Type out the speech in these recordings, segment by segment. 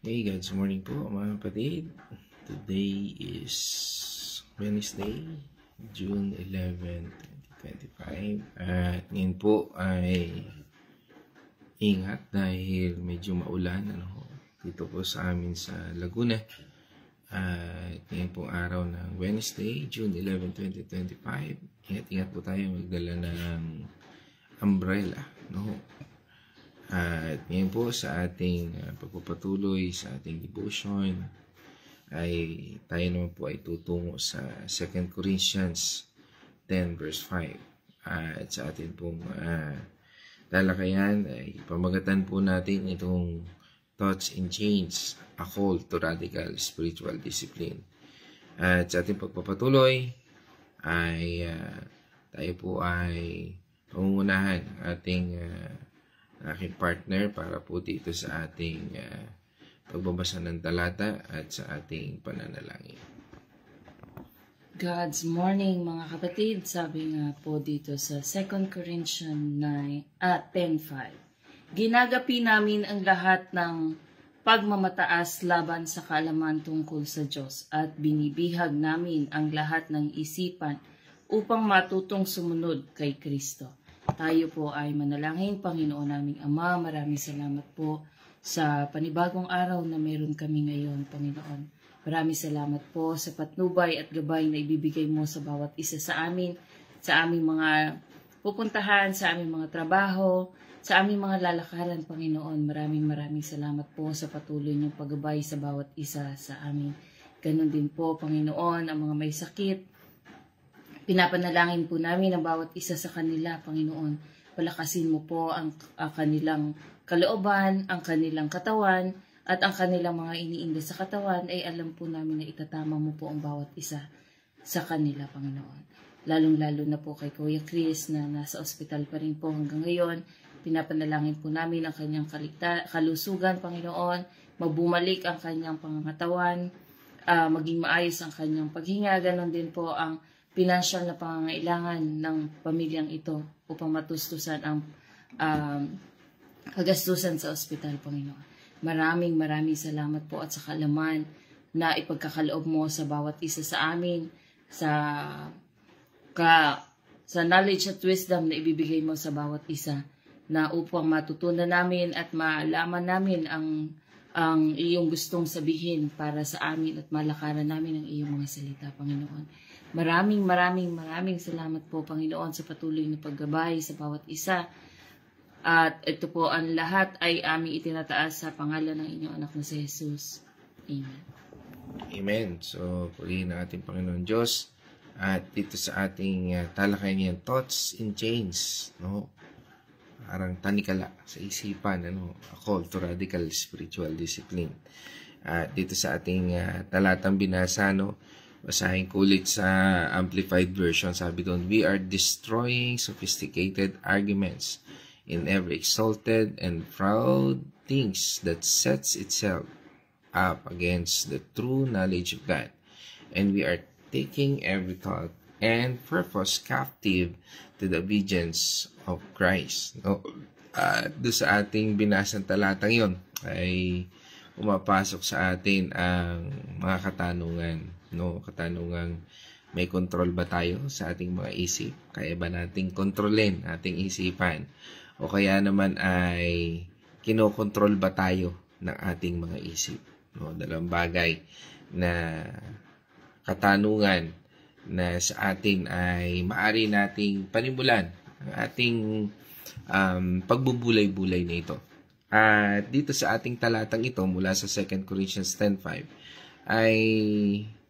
Hey, God's morning po mga kapatid. Today is Wednesday, June 11, 2025. At ngayon po ay ingat dahil medyo maulan dito po sa amin sa Laguna. At ngayon po araw ng Wednesday, June 11, 2025. Ingat-ingat po tayo magdala ng umbrella. At ngayon po sa ating pagpapatuloy sa ating devotion ay tayo naman po ay tutungo sa 2 Corinthians 10 verse 5. At sa ating pong talakayan ay pamagatan po natin itong Thoughts and Chains, a call to radical spiritual discipline. At sa ating pagpapatuloy ay tayo po ay pangungunahan ating aking partner para po dito sa ating pagbabasa ng talata at sa ating pananalangin. God's morning mga kapatid, sabi nga po dito sa 2 Corinthians 10:5. Ginagapi namin ang lahat ng pagmamataas laban sa kaalaman tungkol sa Diyos at binibihag namin ang lahat ng isipan upang matutong sumunod kay Kristo. Tayo po ay manalangin. Panginoon naming Ama, maraming salamat po sa panibagong araw na meron kami ngayon, Panginoon. Maraming salamat po sa patnubay at gabay na ibibigay mo sa bawat isa sa amin, sa aming mga pupuntahan, sa aming mga trabaho, sa aming mga lalakaran, Panginoon. Maraming salamat po sa patuloy niyong paggabay sa bawat isa sa amin. Ganon din po, Panginoon, ang mga may sakit. Pinapanalangin po namin ang bawat isa sa kanila, Panginoon. Palakasin mo po ang kanilang kalooban, ang kanilang katawan, at ang kanilang mga iniinda sa katawan ay alam po namin na itatama mo po ang bawat isa sa kanila, Panginoon. Lalong-lalo na po kay Kuya Chris na nasa ospital pa rin po hanggang ngayon. Pinapanalangin po namin ang kanyang kalusugan, Panginoon. Magbumalik ang kanyang pangangatawan, maging maayos ang kanyang paghinga. Ganon din po ang pinansyal na pangangailangan ng pamilyang ito upang matustusan ang kagastusan sa ospital, Panginoon. Maraming salamat po at sa kaalaman na ipagkakaloob mo sa bawat isa sa amin, sa knowledge at wisdom na ibibigay mo sa bawat isa na upang matutunan namin at malaman namin ang iyong gustong sabihin para sa amin at malakaran namin ang iyong mga salita, Panginoon. Maraming salamat po, Panginoon, sa patuloy na paggabay sa bawat isa. At ito po ang lahat ay aming itinataas sa pangalan ng inyong anak na si Jesus. Amen. Amen. So, purihin ang ating Panginoon Diyos. At dito sa ating talakayan yan, Thoughts and Chains. Parang tanikala sa isipan. A call to radical spiritual discipline. At dito sa ating talatang binasa, basahin ko ulit sa Amplified Version. Sabi doon, we are destroying sophisticated arguments in every exalted and proud things that sets itself up against the true knowledge of God. And we are taking every thought and purpose captive to the obedience of Christ. Doon sa ating binasang talatang yon ay pumapasok sa atin ang mga katanungan. Katanungang may control ba tayo sa ating mga isip? Kaya ba nating kontrolin ating isipan? O kaya naman ay kinokontrol ba tayo ng ating mga isip? Dalawang bagay na katanungan na sa atin ay maaari nating panimulan ang ating pagbubulay-bulay na ito. At dito sa ating talatang ito mula sa 2 Corinthians 10:5 ay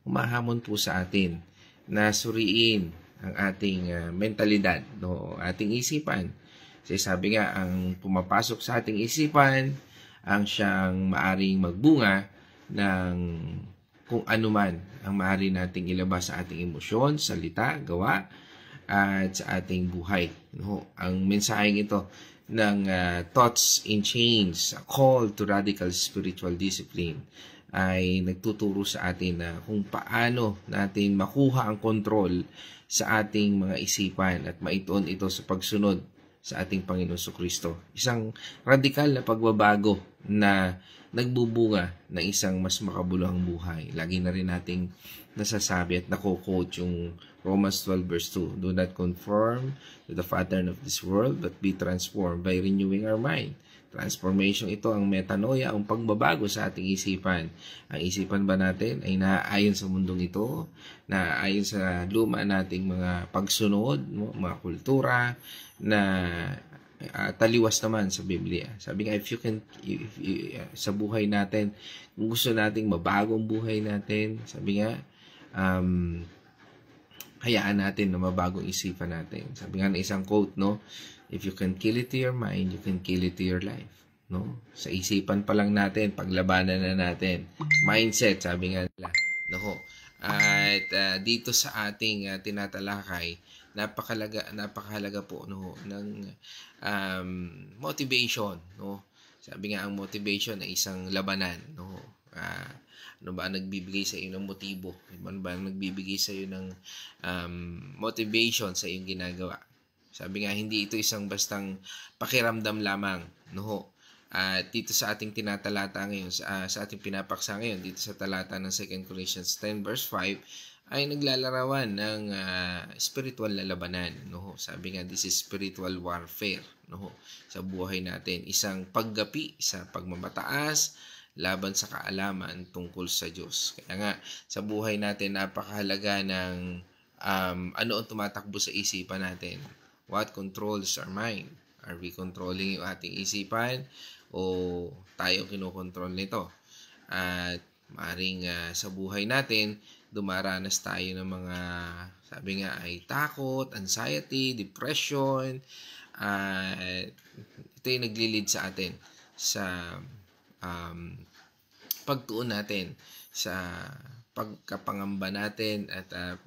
humahamon po sa atin na suriin ang ating mentalidad, ating isipan. Kasi sabi nga, ang pumapasok sa ating isipan, ang siyang maaring magbunga ng kung ano man ang maaari nating ilabas sa ating emosyon, salita, gawa, at sa ating buhay. Ang mensaheng ito ng Thoughts and Chains, a call to radical spiritual discipline, ay nagtuturo sa atin na kung paano natin makuha ang kontrol sa ating mga isipan at maituon ito sa pagsunod sa ating Panginoon Kristo. Isang radikal na pagbabago na nagbubunga ng isang mas makabuluhang buhay. Lagi na rin nating nasasabi at nako-quote yung Romans 12 verse 2. Do not conform to the pattern of this world, but be transformed by renewing our mind. Transformation ito ang metanoia, ang pagbabago sa ating isipan. Ang isipan ba natin ay naaayon sa mundong ito, naaayon sa luma nating mga pagsunod, mga kultura, na taliwas naman sa Biblia. Sabi nga, sa buhay natin, kung gusto nating mabago ang buhay natin, sabi nga, hayaan natin na mabagong isipan natin. Sabi nga na isang quote, no? If you can kill it to your mind, you can kill it to your life. No? Sa isipan pa lang natin, paglabanan na natin. Mindset, sabi nga nila. No? At dito sa ating tinatalakay, napakahalaga po no ng motivation, no? Sabi nga ang motivation ay isang labanan, no? Ano ba ang nagbibigay sa iyo ng motibo? Ano ba ang nagbibigay sa iyo ng motivation sa iyong ginagawa? Sabi nga, hindi ito isang bastang pakiramdam lamang, no? At dito sa ating tinatalata ngayon, sa ating pinapaksa ngayon, dito sa talata ng 2 Corinthians 10 verse 5, ay naglalarawan ng spiritual na labanan, no? Sabi nga, this is spiritual warfare, no? Sa buhay natin, isang paggapi sa pagmamataas laban sa kaalaman tungkol sa Diyos. Kaya nga, sa buhay natin, napakahalaga ng ano ang tumatakbo sa isipan natin. What controls our mind? Are we controlling yung ating isipan o tayo kinokontrol nito? At maaaring sa buhay natin, dumaranas tayo ng mga, sabi nga ay takot, anxiety, depression. Ito yung naglilid sa atin sa pagtuon natin, sa pagkapangamba natin at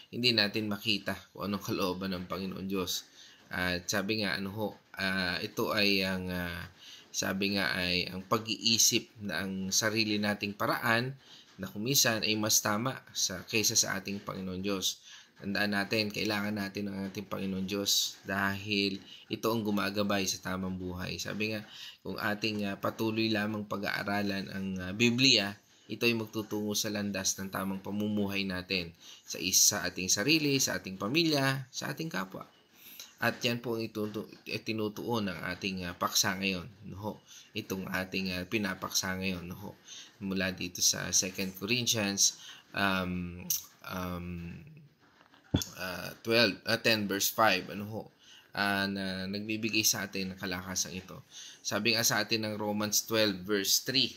hindi natin makita kung anong kalooban ng Panginoon Diyos. At sabi nga, ito ay ang sabi nga ay ang pag-iisip na ang sarili nating paraan na kumisan ay mas tama kaysa sa ating Panginoon Diyos. Tandaan natin, kailangan natin ng ating Panginoon Diyos dahil ito ang gumagabay sa tamang buhay. Sabi nga, kung ating patuloy lamang pag-aaralan ang Biblia, ito ay magtutungo sa landas ng tamang pamumuhay natin sa ating sarili, sa ating pamilya, sa ating kapwa. At yan po ang tinutuon ng ating paksa ngayon. No? Itong ating pinapaksa ngayon. No? Mula dito sa 2 Corinthians 10 verse 5. Na nagbibigay sa atin ng kalakasan ito. Sabi nga sa atin ng Romans 12 verse 3.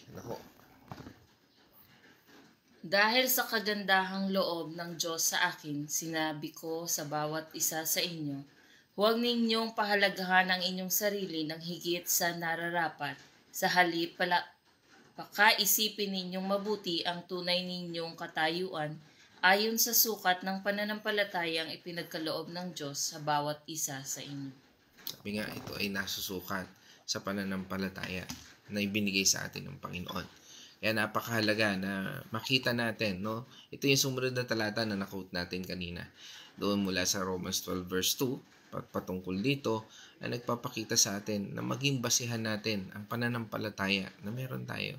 Dahil sa kagandahang loob ng Diyos sa akin, sinabi ko sa bawat isa sa inyo, huwag ninyong pahalagahan ang inyong sarili ng higit sa nararapat. Sa halip, pakaisipin ninyong mabuti ang tunay ninyong katayuan ayon sa sukat ng pananampalatayang ipinagkaloob ng Diyos sa bawat isa sa inyo. Sabi nga, ito ay nasusukat sa pananampalataya na ibinigay sa atin ng Panginoon. Kaya napakahalaga na makita natin, no? Ito yung sumunod na talata na na-quote natin kanina. Doon mula sa Romans 12 verse 2, patungkol dito, ay nagpapakita sa atin na maging basihan natin ang pananampalataya na meron tayo.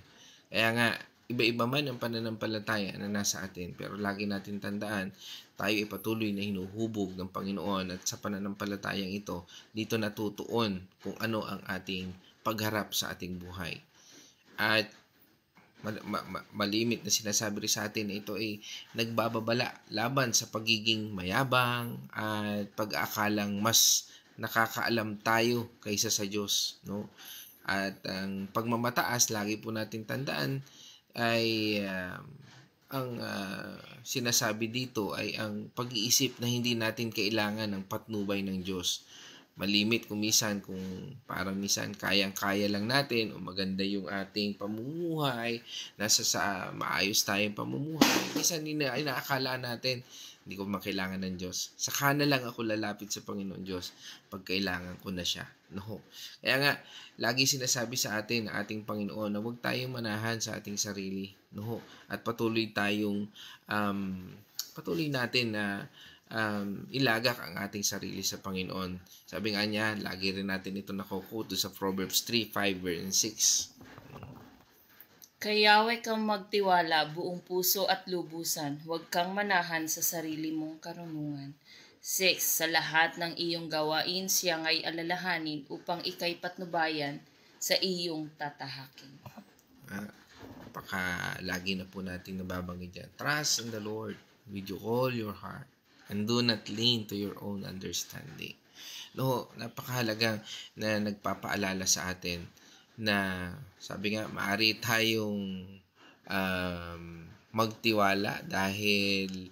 Kaya nga, iba-iba man ang pananampalataya na nasa atin, pero lagi natin tandaan, tayo ay patuloy na hinuhubog ng Panginoon at sa pananampalatayang ito, dito natutuon kung ano ang ating pagharap sa ating buhay. At malimit na sinasabi rin sa atin na ito ay nagbababala laban sa pagiging mayabang at pag-aakalang mas nakakaalam tayo kaysa sa Diyos, no? At ang pagmamataas, lagi po natin tandaan ay ang sinasabi dito ay ang pag-iisip na hindi natin kailangan ng patnubay ng Diyos. Malimit kumisan kung parang minsan kayang-kaya lang natin o maganda yung ating pamumuhay, maayos tayong pamumuhay. Minsan inaakala natin, hindi ko makailangan ng Diyos. Saka na lang ako lalapit sa Panginoon Diyos pag kailangan ko na siya. No. Kaya nga, lagi sinasabi sa atin ng ating Panginoon na huwag tayong manahan sa ating sarili. No. At patuloy natin na ilagak ang ating sarili sa Panginoon. Sabi nga niya, lagi rin natin ito nakukuto sa Proverbs 3, 5, and 6. Kay Yahweh kang magtiwala buong puso at lubusan, huwag kang manahan sa sarili mong karunungan. 6. Sa lahat ng iyong gawain, siya nga'y alalahanin upang ika'y patnubayan sa iyong tatahakin. Lagi na po natin nababanggit dyan. Trust in the Lord with all your heart and do not lean to your own understanding. No, napakahalaga na nagpapaalala sa atin na sabi nga, maaari tayong magtiwala dahil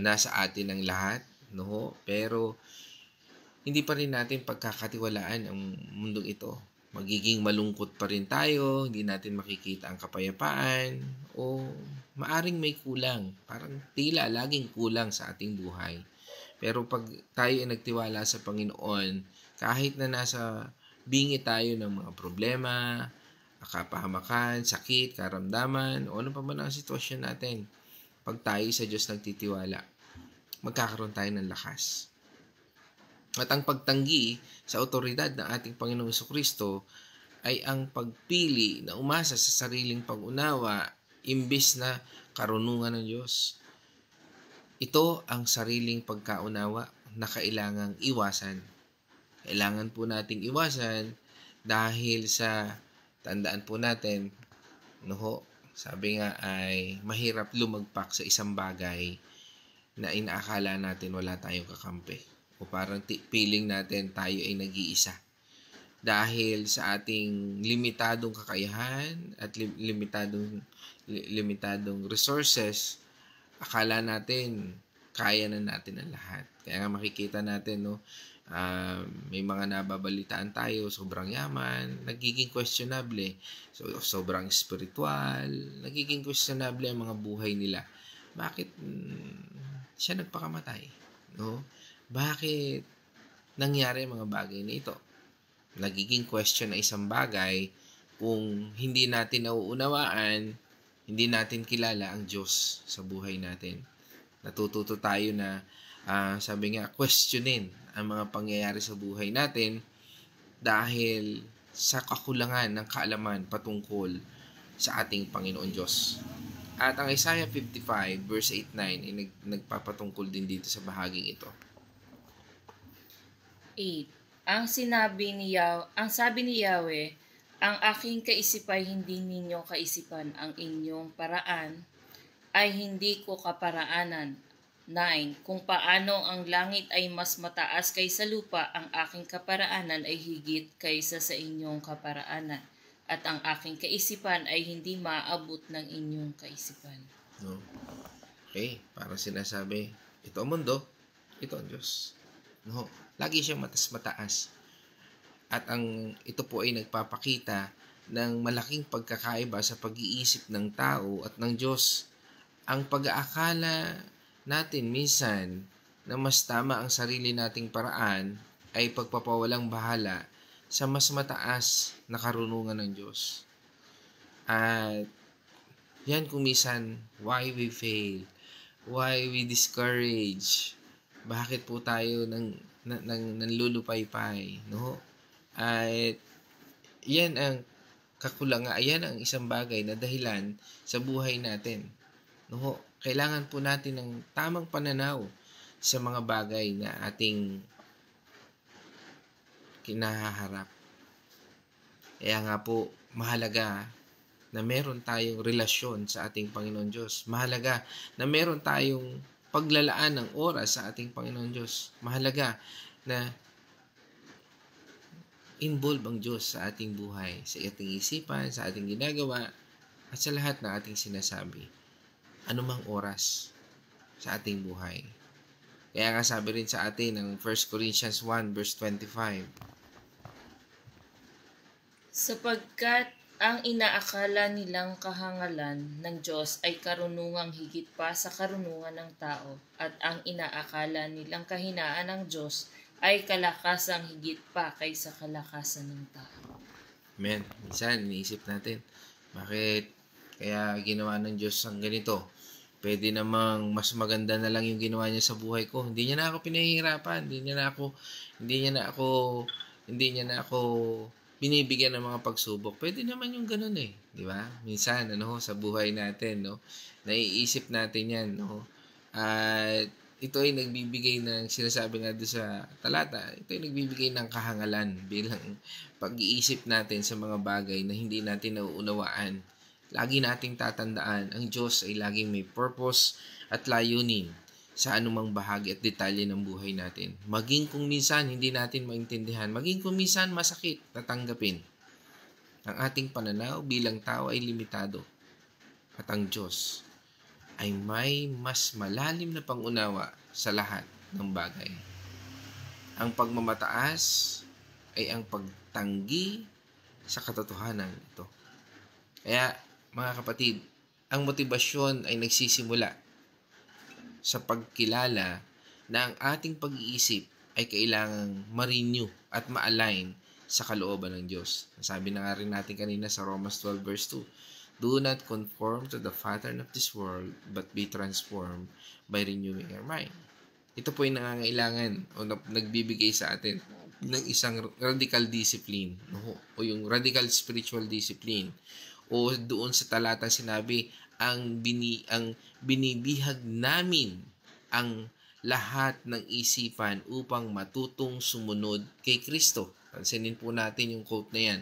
nasa atin ang lahat, no? Pero hindi pa rin natin pagkakatiwalaan ang mundong ito. Magiging malungkot pa rin tayo, hindi natin makikita ang kapayapaan, o maaring may kulang. Parang tila laging kulang sa ating buhay. Pero pag tayo ay nagtiwala sa Panginoon, kahit na nasa bingi tayo ng mga problema, kapahamakan, sakit, karamdaman, o ano pa man ang sitwasyon natin, pag tayo sa Diyos nagtitiwala, magkakaroon tayo ng lakas. At ang pagtanggi sa otoridad ng ating Panginoong Jesucristo ay ang pagpili na umasa sa sariling pag-unawa imbis na karunungan ng Diyos. Ito ang sariling pagkaunawa na kailangang iwasan. Kailangan po nating iwasan dahil sa, tandaan po natin, sabi nga ay mahirap lumagpak sa isang bagay na inaakala natin wala tayong kakampi. O parang feeling natin tayo ay nag-iisa. Dahil sa ating limitadong kakayahan at limitadong resources, akala natin kaya na natin ang lahat. Kaya nga makikita natin, may mga nababalitaan tayo, sobrang yaman, nagiging questionable. So, sobrang spiritual, nagiging questionable ang mga buhay nila. Bakit siya nagpakamatay? No? Bakit nangyari ang mga bagay na ito? Nagiging question na isang bagay kung hindi natin nauunawaan, hindi natin kilala ang Diyos sa buhay natin. Natututo tayo na, sabi nga, questionin ang mga pangyayari sa buhay natin dahil sa kakulangan ng kaalaman patungkol sa ating Panginoon Diyos. At ang Isaiah 55 verse 8-9 ay nagpapatungkol din dito sa bahaging ito. 8. Ang sabi ni Yahweh, ang aking kaisipay hindi ninyo kaisipan, ang inyong paraan ay hindi ko kaparaanan. 9. Kung paano ang langit ay mas mataas kaysa lupa, ang aking kaparaanan ay higit kaysa sa inyong kaparaanan, at ang aking kaisipan ay hindi maabot ng inyong kaisipan. No. Okay, parang sinasabi, ito ang mundo, ito ang Diyos. No, lagi siyang mataas. At ito po ay nagpapakita ng malaking pagkakaiba sa pag-iisip ng tao at ng Diyos. Ang pag-aakala natin minsan na mas tama ang sarili nating paraan ay pagpapawalang bahala sa mas mataas na karunungan ng Diyos. At yan kung minsan why we fail, why we discourage, bakit po tayo nanlulupaypay, no? At yan ang kakulangan, yan ang isang bagay na dahilan sa buhay natin. No? Kailangan po natin ng tamang pananaw sa mga bagay na ating kinaharap. Kaya nga po, mahalaga na meron tayong relasyon sa ating Panginoon Diyos. Mahalaga na meron tayong paglalaan ng oras sa ating Panginoon Diyos. Mahalaga na involve ang Diyos sa ating buhay, sa ating isipan, sa ating ginagawa, at sa lahat ng ating sinasabi. Anumang oras sa ating buhay. Kaya nga sabi rin sa atin ng 1 Corinthians 1 verse 25. Sapagkat ang inaakala nilang kahangalan ng Diyos ay karunungang higit pa sa karunungan ng tao, at ang inaakala nilang kahinaan ng Diyos ay kalakasang higit pa kaysa kalakasan ng tao. Amen. Minsan, iniisip natin, bakit kaya ginawa ng Diyos ang ganito? Pwede namang mas maganda na lang yung ginawa niya sa buhay ko. Hindi niya na ako pinahihirapan. Hindi niya na ako binibigyan ng mga pagsubok. Pwede naman yung ganun eh. Di ba? Minsan, sa buhay natin, no? Naiisip natin yan, no? At ito ay nagbibigay ng, sinasabi nga doon sa talata, ito ay nagbibigay ng kahangalan bilang pag-iisip natin sa mga bagay na hindi natin nauunawaan. Lagi nating tatandaan, ang Diyos ay laging may purpose at layunin sa anumang bahagi at detalye ng buhay natin. Maging kung minsan hindi natin maintindihan, maging kung minsan masakit na tanggapin. Ang ating pananaw bilang tao ay limitado. At ang Diyos ay may mas malalim na pangunawa sa lahat ng bagay. Ang pagmamataas ay ang pagtanggi sa katotohanan ito. Kaya, mga kapatid, ang motibasyon ay nagsisimula sa pagkilala na ang ating pag-iisip ay kailangang ma-renew at ma-align sa kalooban ng Diyos. Sabi na nga rin natin kanina sa Romans 12 verse 2, "Do not conform to the pattern of this world, but be transformed by renewing your mind." Ito po ay nangangailangan o nagbibigay sa atin ng isang radical discipline, o yung radical spiritual discipline. O doon sa talatang sinabi, ang binibihag namin ang lahat ng isipan upang matutong sumunod kay Kristo. Pansinin po natin yung quote na yan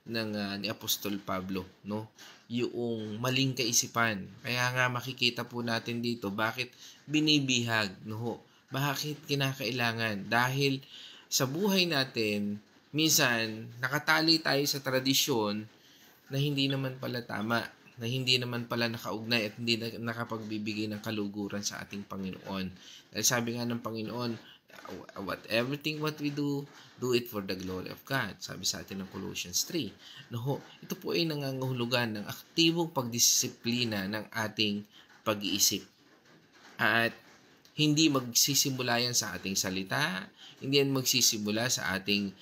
ni Apostol Pablo, no? Yung maling kaisipan. Kaya nga makikita po natin dito bakit binibihag, no? Bakit kinakailangan? Dahil sa buhay natin, minsan nakatali tayo sa tradisyon na hindi naman pala tama, na hindi naman pala nakaugnay at hindi nakapagbibigay ng kaluguran sa ating Panginoon. Dahil sabi nga ng Panginoon, everything what we do it for the glory of God. Sabi sa atin ng Colossians 3. Ito po ay nangangahulugan ng aktibong pagdisiplina ng ating pag-iisip. At hindi magsisimula yan sa ating salita, hindi yan magsisimula sa ating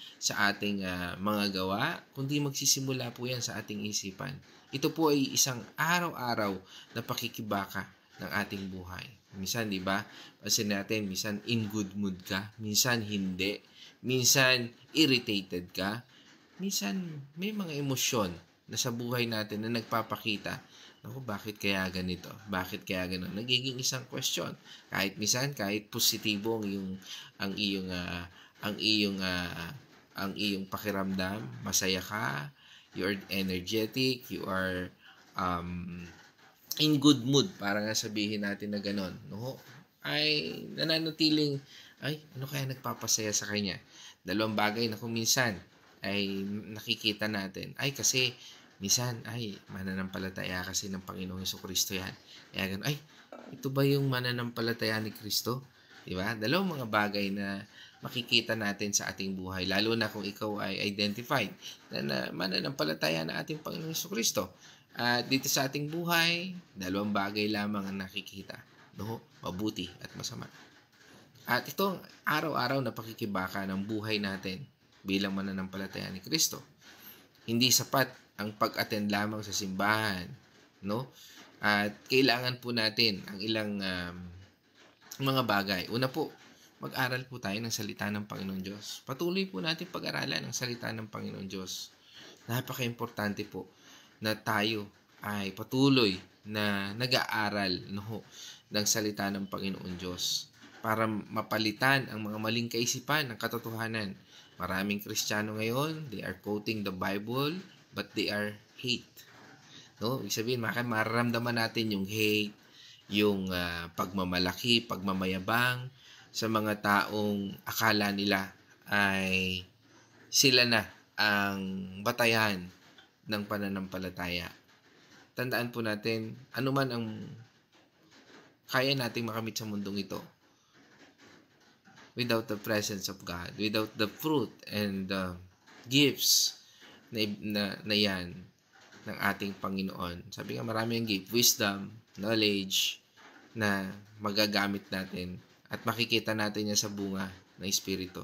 mga gawa, kundi magsisimula po yan sa ating isipan. Ito po ay isang araw-araw na pakikibaka ng ating buhay. Minsan, di ba? Kasi natin, minsan in good mood ka, minsan hindi, minsan irritated ka, minsan may mga emosyon na sa buhay natin na nagpapakita, bakit kaya ganito? Bakit kaya gano'n? Nagiging isang question. Kahit minsan, kahit positibo ang iyong pakiramdam, masaya ka, you are energetic, you are in good mood, para nga sabihin natin na gano'n, ay nananatiling, ano kaya nagpapasaya sa kanya? Dalawang bagay na kung minsan ay nakikita natin, kasi minsan, mananampalataya kasi ng Panginoong Jesucristo yan. Kaya ganun, ito ba yung mananampalataya ni Kristo? Diba? Dalawang mga bagay na makikita natin sa ating buhay. Lalo na kung ikaw ay identified na mananampalataya na ating Panginoong Jesucristo. At dito sa ating buhay, dalawang bagay lamang ang nakikita. Mabuti at masama. At ito ang araw-araw na pakikibaka ng buhay natin bilang mananampalataya ni Kristo. Hindi sapat ang pag-attend lamang sa simbahan, At kailangan po natin ang ilang mga bagay. Una po, mag-aral po tayo ng salita ng Panginoon Diyos. Patuloy po natin pag-aralan ang salita ng Panginoon Diyos. Napaka-importante po na tayo ay patuloy na nag-aaral ng salita ng Panginoon Diyos para mapalitan ang mga maling kaisipan ng katotohanan. Maraming Kristiyano ngayon, they are quoting the Bible, but they are hate. Ibig sabihin, mararamdaman natin yung hate, yung pagmamalaki, pagmamayabang sa mga taong akala nila ay sila na ang batayan ng pananampalataya. Tandaan po natin, anuman ang kaya nating makamit sa mundong ito, without the presence of God, without the fruit and the gifts na yan ng ating Panginoon. Sabi nga, marami ang gift, wisdom, knowledge, na magagamit natin at makikita natin yan sa bunga ng Espiritu.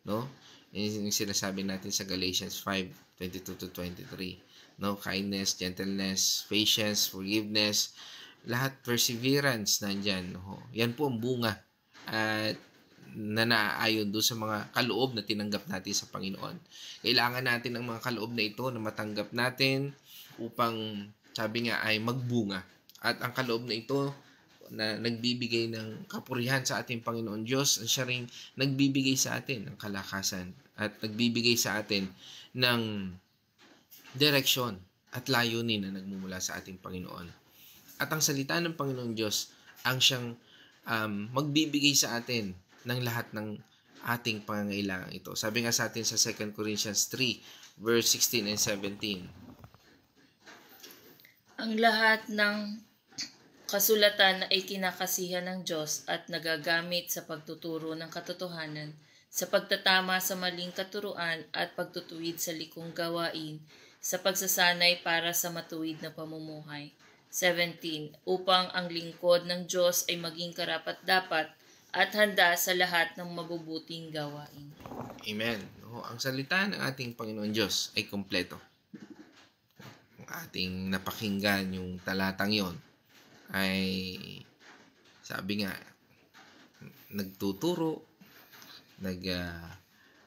Yan yung sinasabi natin sa Galatians 5:22-23. Kindness, gentleness, patience, forgiveness, lahat perseverance nandyan. Yan po ang bunga at na naaayon doon sa mga kaloob na tinanggap natin sa Panginoon. Kailangan natin ng mga kaloob na ito na matanggap natin upang, sabi nga, ay magbunga. At ang kaloob na ito na nagbibigay ng kapurihan sa ating Panginoon Diyos, siya rin nagbibigay sa atin ng kalakasan at nagbibigay sa atin ng direksyon at layunin na nagmumula sa ating Panginoon. At ang salita ng Panginoon Diyos ang siyang magbibigay sa atin ng lahat ng ating pangangailangan ito. Sabi nga sa atin sa 2 Corinthians 3, verse 16 and 17. Ang lahat ng kasulatan ay kinakasihan ng Diyos at nagagamit sa pagtuturo ng katotohanan, sa pagtatama sa maling katuruan at pagtutuwid sa likong gawain, sa pagsasanay para sa matuwid na pamumuhay. 17. Upang ang lingkod ng Diyos ay maging karapat-dapat at handa sa lahat ng mabubuting gawain. Amen. Ang salita ng ating Panginoon Diyos ay kompleto. Ang ating napakinggan yung talatang yon ay, sabi nga, nagtuturo,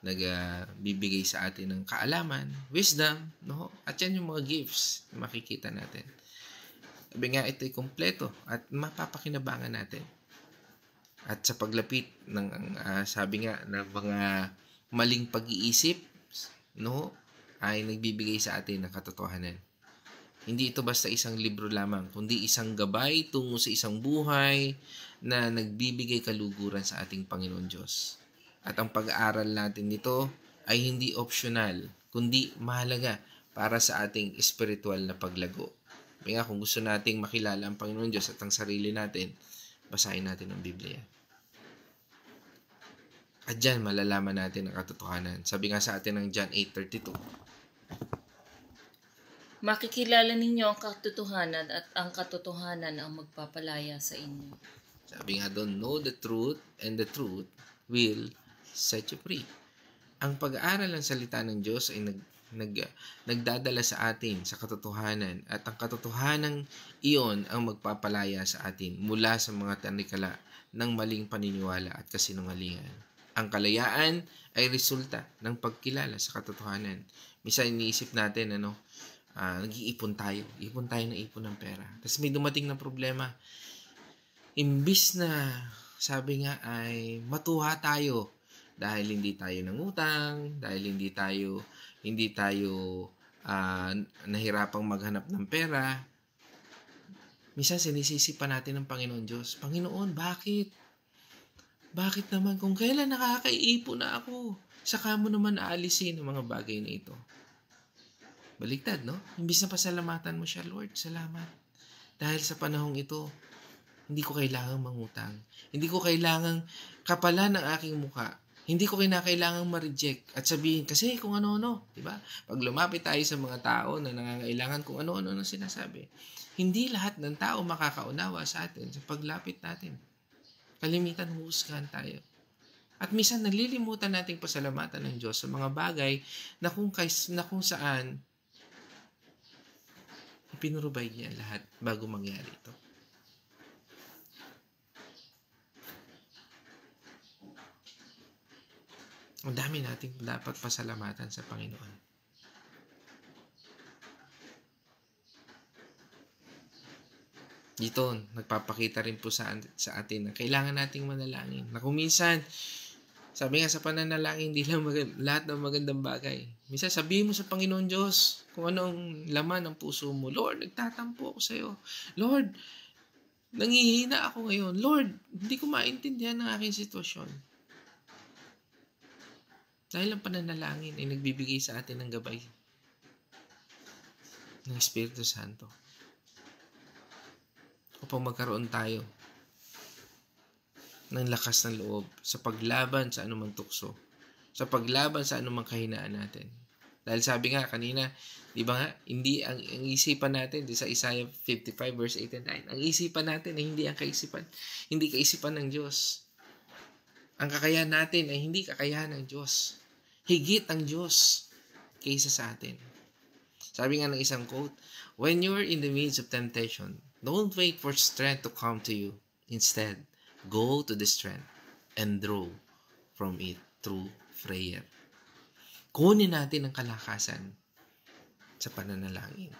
nagbibigay sa atin ng kaalaman, wisdom, at yan yung mga gifts na makikita natin. Sabi nga, ito ay kompleto at mapapakinabangan natin. At sa paglapit ng, sabi nga, ng mga maling pag-iisip, ay nagbibigay sa atin ng katotohanan. Hindi ito basta isang libro lamang, kundi isang gabay tungo sa isang buhay na nagbibigay kaluguran sa ating Panginoon Diyos. At ang pag-aaral natin nito ay hindi optional, kundi mahalaga para sa ating espiritual na paglago. Kaya kung gusto nating makilala ang Panginoon Diyos at ang sarili natin, basahin natin ang Biblia. At dyan malalaman natin ang katotohanan. Sabi nga sa atin ng John 8:32. Makikilala ninyo ang katotohanan at ang katotohanan ang magpapalaya sa inyo. Sabi nga doon, know the truth and the truth will set you free. Ang pag-aaral ng salita ng Diyos ay nagdadala sa atin sa katotohanan at ang katotohanan iyon ang magpapalaya sa atin mula sa mga tanikala ng maling paniniwala at kasinungalingan. Ang kalayaan ay resulta ng pagkilala sa katotohanan. Minsan iniisip natin, nag-iipon tayo. Ipon tayo ng pera. Tapos may dumating na problema. Imbis na, sabi nga, ay matuwa tayo dahil hindi tayo nangutang, dahil hindi tayo nahirapang maghanap ng pera. Minsan sinisisi pa natin ng Panginoon Diyos. Panginoon, bakit? Bakit naman kung kailan nakakaipon na ako? Saka mo naman aalisin ang mga bagay na ito. Baliktad, no? Imbis na pasalamatan mo siya, Lord, salamat. Dahil sa panahong ito, hindi ko kailangang mangutang. Hindi ko kailangang kapalan ng aking muka. Hindi ko kinakailangang ma-reject at sabihin kasi kung ano-ano, di ba? Pag lumapit tayo sa mga tao na nangangailangan kung ano-ano na sinasabi, hindi lahat ng tao makakaunawa sa atin sa paglapit natin. Kalimitan huhusgahan tayo. At minsan nalilimutan nating pasalamatan ng Diyos sa mga bagay na kung saan pinurubay niya lahat bago mangyari ito. Ang dami nating dapat pasalamatan sa Panginoon. Dito, nagpapakita rin po sa atin na kailangan nating manalangin. Na kung minsan, sabi nga sa pananalangin, hindi lang lahat ng magandang bagay. Minsan, sabihin mo sa Panginoon Diyos kung anong laman ng puso mo. Lord, nagtatampo ako sa iyo. Lord, nangihina ako ngayon. Lord, hindi ko maintindihan ang aking sitwasyon. Dahil ang pananalangin ay nagbibigay sa atin ng gabay ng Espiritu Santo upang magkaroon tayo ng lakas ng loob sa paglaban sa anumang tukso, sa paglaban sa anumang kahinaan natin. Dahil sabi nga kanina, di ba nga, hindi ang isipan natin, di sa Isaiah 55 verse 8 and 9, ang isipan natin ay hindi ang kaisipan, hindi kaisipan ng Diyos. Ang kakayahan natin ay hindi kakayahan ng Diyos. Higit ang Diyos kaysa sa atin. Sabi nga ng isang quote, when you're in the midst of temptation, don't wait for strength to come to you. Instead, go to the strength and draw from it through prayer. Kunin natin ang kalakasan sa pananalangin.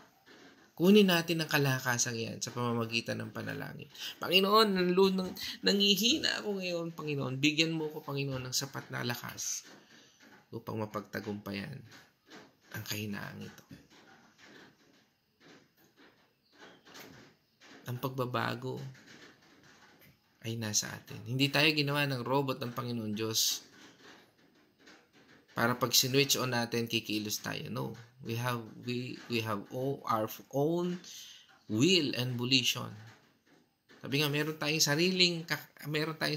Kunin natin ang kalakasan yan sa pamamagitan ng panalangin. Panginoon, nangihina ako ngayon, Panginoon. Bigyan mo ko, Panginoon, ng sapat na lakas upang mapagtagumpayan ang kahinaang ito. Ang pagbabago ay nasa atin. Hindi tayo ginawa ng robot ng Panginoon Diyos para pag sinwitch on natin, kikilos tayo. No. We have all our own will and volition. Sabi nga, meron tayong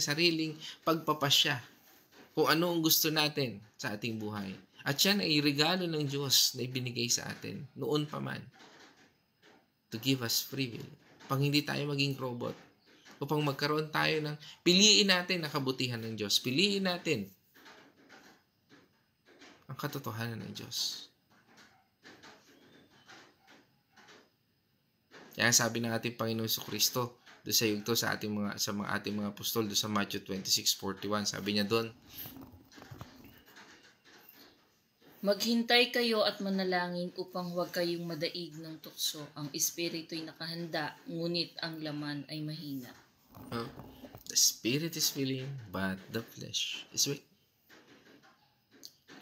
sariling pagpapasya kung ano ang gusto natin sa ating buhay. At yan ay regalo ng Diyos na ibinigay sa atin noon pa man to give us free will. Pag hindi tayo maging robot, upang magkaroon tayo ng piliin natin ang kabutihan ng Diyos. Piliin natin ang katotohanan ng Diyos. Kaya sabi ng ating Panginoon Kristo doon sa yugto sa ating mga apostol doon sa Matthew 26:41, sabi niya doon, maghintay kayo at manalangin upang huwag kayong madaig ng tukso. Ang espiritu'y nakahanda, ngunit ang laman ay mahina. The spirit is willing, but the flesh is weak.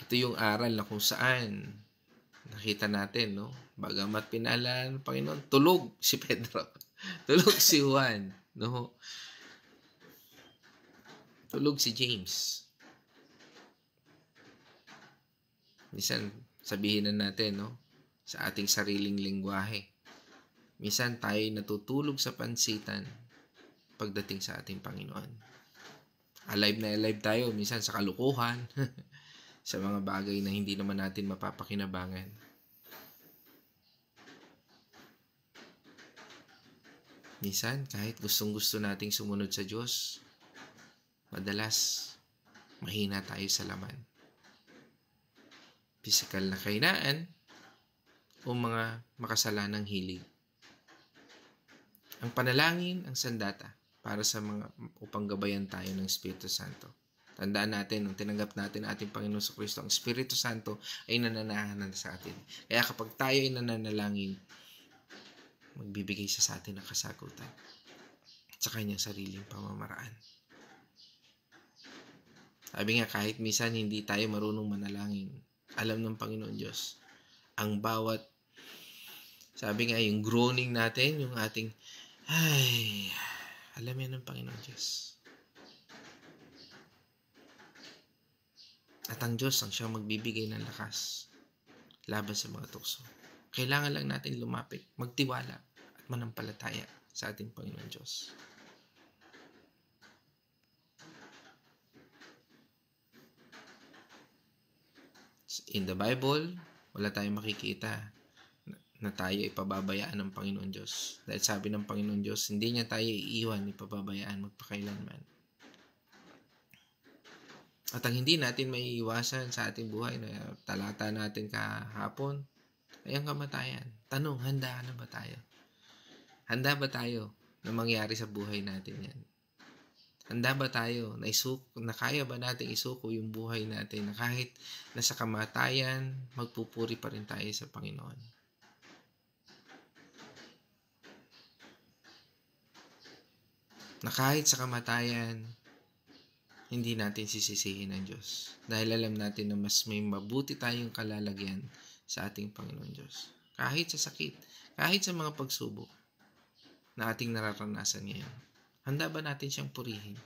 Ito yung aral na kung saan nakita natin, no? Bagamat pinala ng Panginoon, tulog si Pedro. Tulog si Juan, no? Tulog si James. Minsan, sabihin na natin, no? Sa ating sariling lengguwahe. Minsan tayo natutulog sa pansitan pagdating sa ating Panginoon. Alive na alive tayo, minsan sa kalukuhan, sa mga bagay na hindi naman natin mapapakinabangan. Minsan, kahit gustong-gusto nating sumunod sa Diyos, madalas, mahina tayo sa laman. Pisikal na kahinaan o mga makasalanang hilig. Ang panalangin, ang sandata para sa upang gabayan tayo ng Espiritu Santo. Tandaan natin, nung tinanggap natin ating Panginoon sa Kristo, ang Espiritu Santo ay nananahanan sa atin. Kaya kapag tayo ay nananalangin, magbibigay siya sa atin ng kasagutan sa kanyang sariling pamamaraan. Sabi nga, kahit minsan hindi tayo marunong manalangin, alam ng Panginoon Diyos, ang bawat, sabi nga, yung groaning natin, yung ating, alam yan ng Panginoon Diyos. At ang Diyos ang siyang magbibigay ng lakas laban sa mga tukso. Kailangan lang natin lumapit, magtiwala at manampalataya sa ating Panginoon Diyos. In the Bible, wala tayong makikita na tayo ipababayaan ng Panginoon Diyos. Dahil sabi ng Panginoon Diyos, hindi niya tayo iiwan, ipababayaan magpakailanman. At ang hindi natin maiiwasan sa ating buhay na talata natin kahapon, ay ang kamatayan. Tanong, handa na ba tayo? Handa ba tayo na mangyari sa buhay natin yan? Handa ba tayo na kaya ba natin isuko yung buhay natin na kahit nasa kamatayan, magpupuri pa rin tayo sa Panginoon? Na kahit sa kamatayan, hindi natin sisisihin ng Diyos. Dahil alam natin na mas may mabuti tayong kalalagyan sa ating Panginoon Diyos. Kahit sa sakit, kahit sa mga pagsubok na ating nararanasan ngayon. Handa ba natin siyang purihin?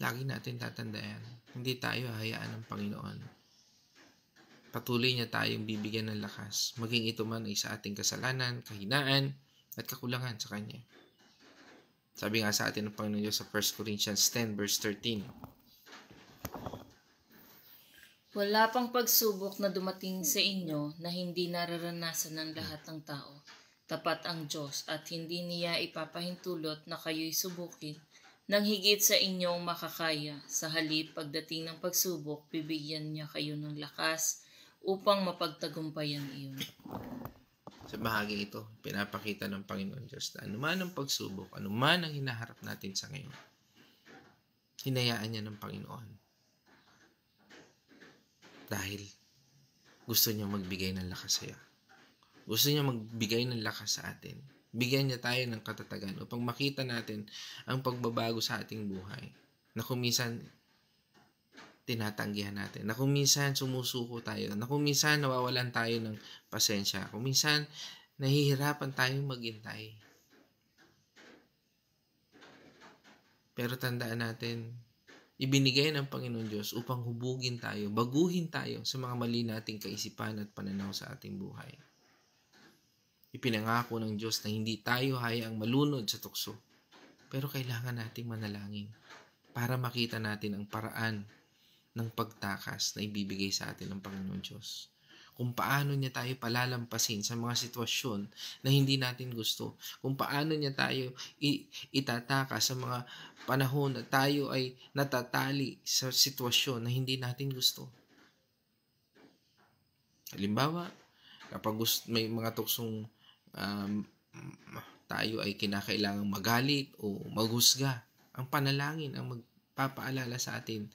Lagi natin tatandaan, hindi tayo hayaan ng Panginoon. Patuloy niya tayong bibigyan ng lakas, maging ito man ay sa ating kasalanan, kahinaan, at kakulangan sa Kanya. Sabi nga sa atin ng Panginoon Diyos sa 1 Corinthians 10 verse 13. Wala pang pagsubok na dumating sa inyo na hindi nararanasan ng lahat ng tao. Tapat ang Diyos at hindi niya ipapahintulot na kayo'y subukin nang higit sa inyong makakaya. Sa halip pagdating ng pagsubok, bibigyan niya kayo ng lakas upang mapagtagumpayan iyon. Sa bahagi ito, pinapakita ng Panginoon Diyos na anuman ang pagsubok, anuman ang hinaharap natin sa ngayon, hinayaan niya ng Panginoon. Dahil gusto niya magbigay ng lakas sa iyo. Gusto niya magbigay ng lakas sa atin. Bigyan niya tayo ng katatagan upang makita natin ang pagbabago sa ating buhay. Na kung minsan tinatanggihan natin. Na kung minsan sumusuko tayo. Na kung minsan nawawalan tayo ng pasensya. Kung minsan nahihirapan tayong maghintay. Pero tandaan natin, ibinigay ng Panginoon Diyos upang hubugin tayo, baguhin tayo sa mga mali nating kaisipan at pananaw sa ating buhay. Ipinangako ng Diyos na hindi tayo hayaang malunod sa tukso. Pero kailangan nating manalangin para makita natin ang paraan ng pagtakas na ibibigay sa atin ng Panginoon Diyos. Kung paano niya tayo palalampasin sa mga sitwasyon na hindi natin gusto. Kung paano niya tayo itatakas sa mga panahon na tayo ay natatali sa sitwasyon na hindi natin gusto. Halimbawa, kapag may mga tuksong tayo ay kinakailangang magalit o maghusga, ang panalangin ang magpapaalala sa atin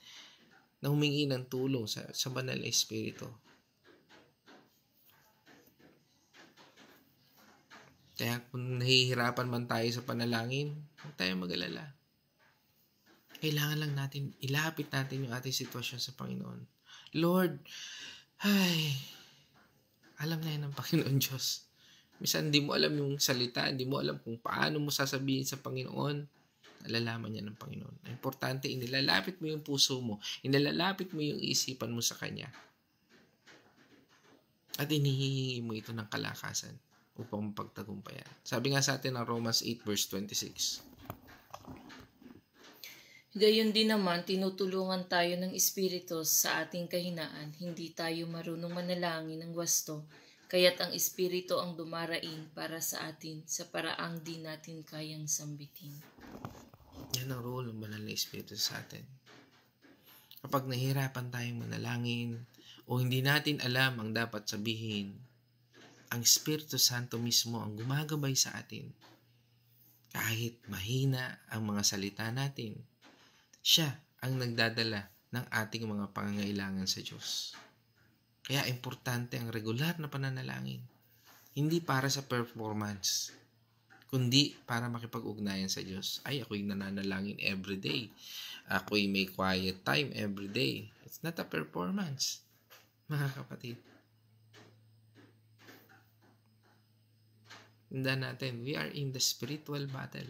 na humingi ng tulong sa banal na Espiritu. Kaya kung nahihirapan man tayo sa panalangin, huwag tayo mag-alala. Kailangan lang natin, ilapit natin yung ating sitwasyon sa Panginoon. Lord, alam na yan ng Panginoon Diyos. Minsan hindi mo alam yung salita, hindi mo alam kung paano mo sasabihin sa Panginoon. Nalalaman niya ng Panginoon. Importante, inilalapit mo yung puso mo, inilalapit mo yung isipan mo sa Kanya. At inihihingi mo ito ng kalakasan upang mapagtagumpayan. Sabi nga sa atin ng Romans 8 verse 26. Gayon din naman, tinutulungan tayo ng Espiritu sa ating kahinaan. Hindi tayo marunong manalangin ng wasto, kaya't ang Espiritu ang dumaraing para sa atin sa paraang di natin kayang sambitin. Yan ang role ng banal na Espiritu sa atin. Kapag nahihirapan tayong manalangin o hindi natin alam ang dapat sabihin, ang Espiritu Santo mismo ang gumagabay sa atin. Kahit mahina ang mga salita natin, siya ang nagdadala ng ating mga pangangailangan sa Diyos. Kaya importante ang regular na pananalangin. Hindi para sa performance, kundi para makipag-ugnayan sa Diyos. Ay, ako'y nananalangin everyday. Ako'y may quiet time everyday. It's not a performance, mga kapatid. Tandaan natin, we are in the spiritual battle.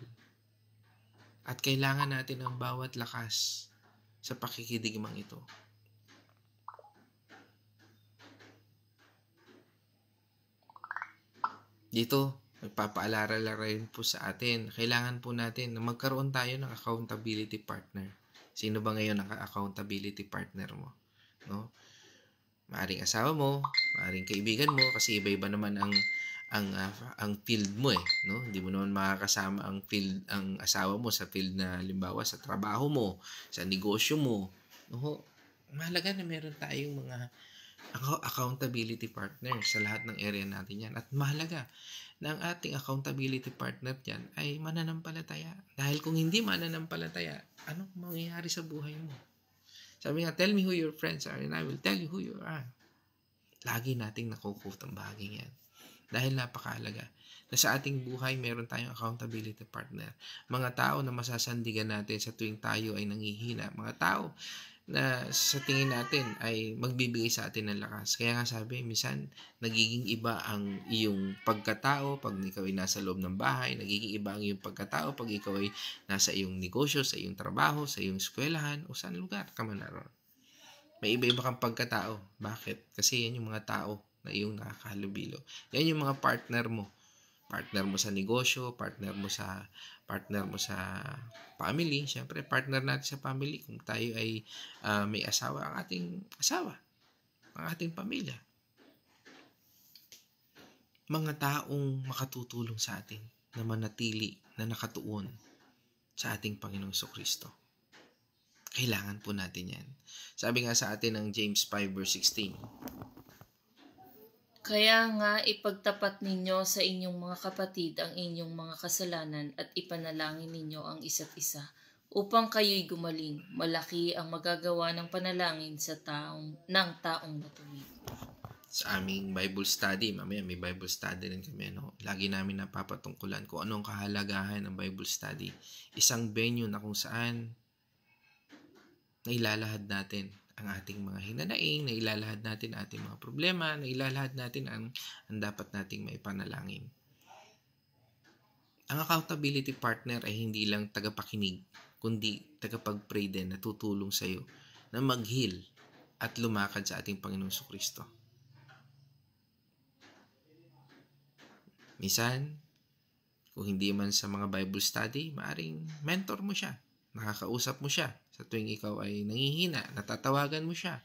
At kailangan natin ang bawat lakas sa pakikidigmang ito. Dito, nagpapaalala rin po sa atin, kailangan po natin na magkaroon tayo ng accountability partner. Sino ba ngayon ang accountability partner mo? No? Maaring asawa mo, maaring kaibigan mo, kasi iba-iba naman ang field mo no? Hindi mo naman makakasama ang asawa mo sa field na halimbawa sa trabaho mo, sa negosyo mo. No? Mahalaga na meron tayong mga accountability partner sa lahat ng area natin yan. At mahalaga na ang ating accountability partner dyan ay mananampalataya. Dahil kung hindi mananampalataya, anong mangyayari sa buhay mo? Sabi nga, tell me who your friends are and I will tell you who you are. Lagi nating nakukot ang bahaging yan. Dahil napakahalaga na sa ating buhay meron tayong accountability partner. Mga tao na masasandigan natin sa tuwing tayo ay nanghihina. Mga tao na sa tingin natin ay magbibigay sa atin ng lakas. Kaya nga sabi, minsan nagiging iba ang iyong pagkatao pag ikaw ay nasa loob ng bahay. Nagiging iba ang iyong pagkatao pag ikaw ay nasa iyong negosyo, sa iyong trabaho, sa iyong eskwelahan o saan lugar ka man naroon. May iba-iba kang pagkatao. Bakit? Kasi yan yung mga tao na iyong nakakahalubilo. Yan yung mga partner mo. Partner mo sa negosyo, partner mo sa family. Siyempre, partner natin sa family. Kung tayo ay may asawa, ang ating asawa, ang ating pamilya. Mga taong makatutulong sa atin na manatili, na nakatuon sa ating Panginoong Kristo. Kailangan po natin yan. Sabi nga sa atin ng James 5 verse 16. Kaya nga ipagtapat ninyo sa inyong mga kapatid ang inyong mga kasalanan at ipanalangin ninyo ang isa't isa upang kayo'y gumaling. Malaki ang magagawa ng panalangin ng taong matuwid. Sa aming Bible study, mamaya may Bible study rin kami, no? Lagi namin napapatungkulan kung anong kahalagahan ng Bible study. Isang venue na kung saan nailalahad natin ang ating mga hinanaing, nailalahad natin ang ating mga problema, nailalahad natin ang dapat nating maipanalangin. Ang accountability partner ay hindi lang tagapakinig, kundi tagapag-pray din na tutulong sa iyo na mag-heal at lumakad sa ating Panginoong Kristo. Minsan, kung hindi man sa mga Bible study, maaring mentor mo siya. Nakakausap mo siya sa tuwing ikaw ay nangihina, natatawagan mo siya.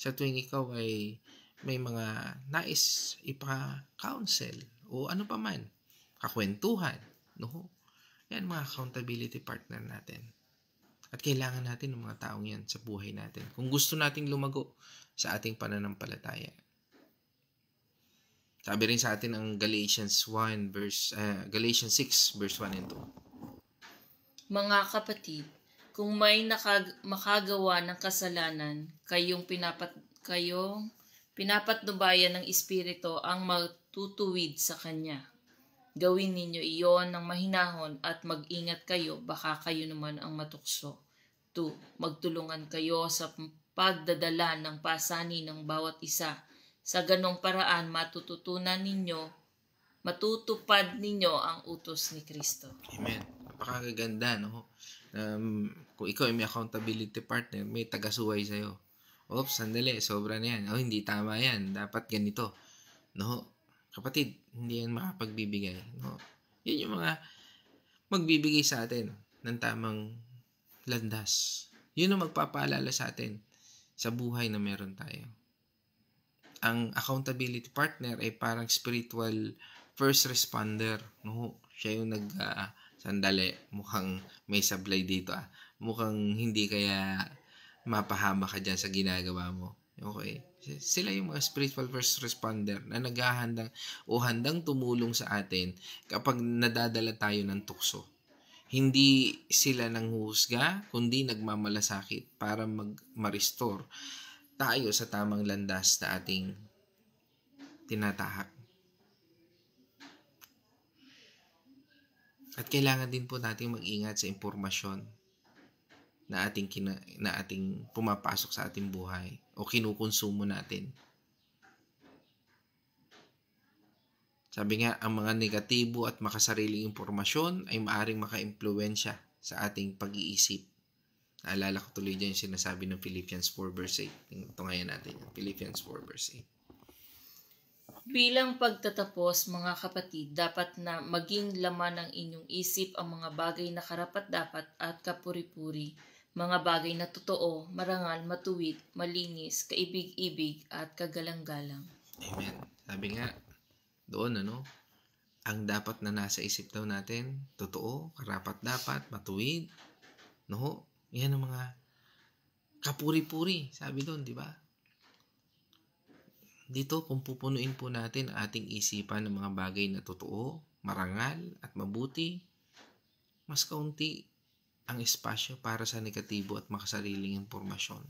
Sa tuwing ikaw ay may mga nais ipa-counsel o ano pa man, kakwentuhan. No? Yan mga accountability partner natin. At kailangan natin ng mga taong yan sa buhay natin kung gusto nating lumago sa ating pananampalataya. Sabi rin sa atin ang Galatians 6 verse 1 and 2. Mga kapatid, kung may makagawa ng kasalanan, kayong pinapatnubayan ng Espiritu ang matutuwid sa Kanya. Gawin ninyo iyon ng mahinahon at mag-ingat kayo, baka kayo naman ang matukso. 2. Magtulungan kayo sa pagdadala ng pasanin ng bawat isa. Sa ganong paraan, matutupad ninyo ang utos ni Kristo. Amen. Napakaganda, no? Kung ikaw ay may accountability partner, may taga-suway sa'yo. Oops, sandali, sobra na yan. Hindi tama yan. Dapat ganito. No? Kapatid, hindi yan makapagbibigay. No? Yun yung mga magbibigay sa atin ng tamang landas. Yun ang magpapaalala sa atin sa buhay na meron tayo. Ang accountability partner ay parang spiritual first responder. No? Siya yung sandali, mukhang may sablay dito. Mukhang hindi kaya mapahama ka dyan sa ginagawa mo. Okay? Sila yung mga spiritual first responder na naghahandang o handang tumulong sa atin kapag nadadala tayo ng tukso. Hindi sila nanghuhusga, kundi nagmamalasakit para ma-restore tayo sa tamang landas na ating tinatahak. At kailangan din po natin mag-ingat sa impormasyon na ating pumapasok sa ating buhay o kinukonsumo natin. Sabi nga, ang mga negatibo at makasariling impormasyon ay maaring maka-impluwensya sa ating pag-iisip. Naalala ko tuloy dyan yung sinasabi ng Philippians 4 verse 8. Ito ngayon natin, Philippians 4 verse 8. Bilang pagtatapos, mga kapatid, dapat na maging laman ng inyong isip ang mga bagay na karapat-dapat at kapuri-puri, mga bagay na totoo, marangal, matuwid, malinis, kaibig-ibig at kagalang-galang. Amen. Sabi nga, doon ang dapat na nasa isip daw natin, totoo, karapat-dapat, matuwid, no? Yan ang mga kapuri-puri, sabi doon, di ba? Dito, kung pupunuin po natin ating isipan ng mga bagay na totoo, marangal at mabuti, mas kaunti ang espasyo para sa negatibo at makasariling impormasyon.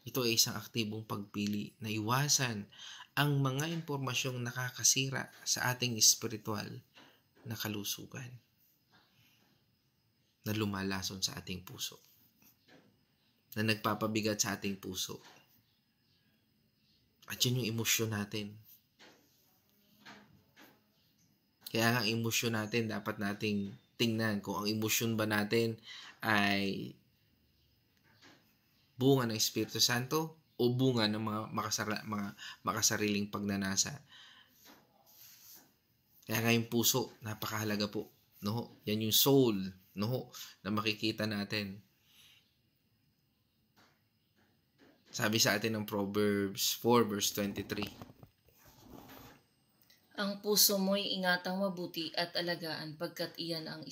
Ito ay isang aktibong pagpili na iwasan ang mga impormasyong nakakasira sa ating espiritual na kalusugan na lumalason sa ating puso, na nagpapabigat sa ating puso. At yun yung emosyon natin. Kaya nga emosyon natin, dapat nating tingnan kung ang emosyon ba natin ay bunga ng Espiritu Santo o bunga ng mga makasariling pagnanasa. Kaya nga yung puso, napakahalaga po. No? Yan yung soul, no? Na makikita natin. Sabi sa atin ng Proverbs 4 verse 23. Ang puso mo'y ingatang mabuti at alagaan pagkat iyan ang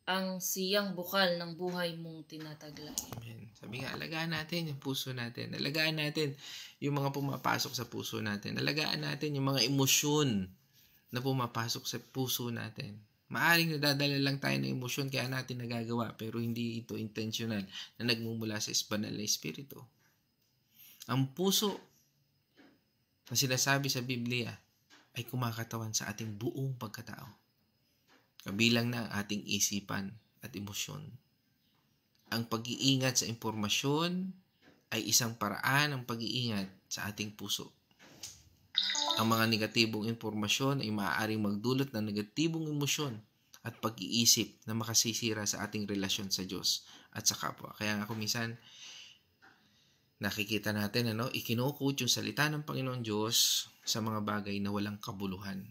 ang siyang bukal ng buhay mong tinataglay. Amen. Sabi nga, alagaan natin yung puso natin. Alagaan natin yung mga pumapasok sa puso natin. Alagaan natin yung mga emosyon na pumapasok sa puso natin. Maaring nadadala lang tayo ng emosyon kaya natin nagagawa pero hindi ito intentional na nagmumula sa banal na espiritu. Ang puso na sinasabi sa Biblia ay kumakatawan sa ating buong pagkatao. Kabilang na ang ating isipan at emosyon. Ang pag-iingat sa impormasyon ay isang paraan ng pag-iingat sa ating puso. Ang mga negatibong impormasyon ay maaaring magdulot ng negatibong emosyon at pag-iisip na makasisira sa ating relasyon sa Diyos at sa kapwa. Kaya nga minsan nakikita natin ikinukot yung salita ng Panginoon Diyos sa mga bagay na walang kabuluhan.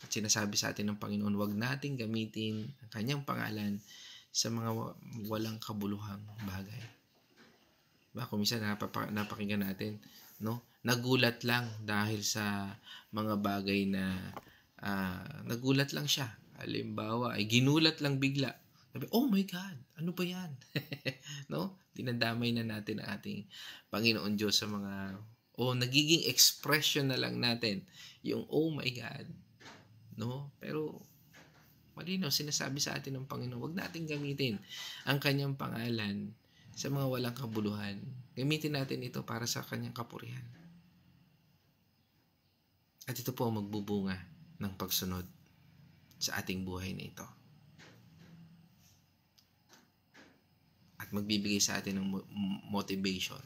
At sinasabi sa atin ng Panginoon, huwag nating gamitin ang kanyang pangalan sa mga walang kabuluhang bagay. Diba? Kung minsan napakinggan natin, nagulat lang dahil sa mga bagay na nagulat lang siya. Halimbawa, ay ginulat lang bigla. Sabi, oh my God, ano ba yan? Dinadamay na natin ang ating Panginoon Diyos sa mga, nagiging expression na lang natin yung oh my God. Pero malinaw, sinasabi sa atin ng Panginoon, huwag natin gamitin ang kanyang pangalan sa mga walang kabuluhan. Gamitin natin ito para sa kanyang kapurihan. At ito po magbubunga ng pagsunod sa ating buhay na ito. At magbibigay sa atin ng motivation.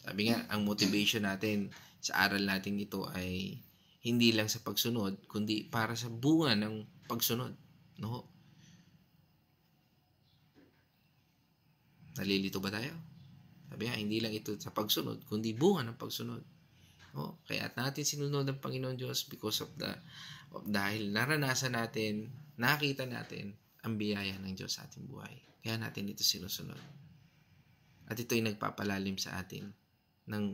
Sabi nga, ang motivation natin sa aral natin ito ay hindi lang sa pagsunod, kundi para sa bunga ng pagsunod. Nalilito ba tayo? Sabi nga, hindi lang ito sa pagsunod, kundi bunga ng pagsunod. Kaya natin sinunod ng Panginoon Diyos because of dahil naranasan natin, nakita natin ang biyaya ng Diyos sa ating buhay. Kaya natin ito sinusunod. At ito ay nagpapalalim sa atin ng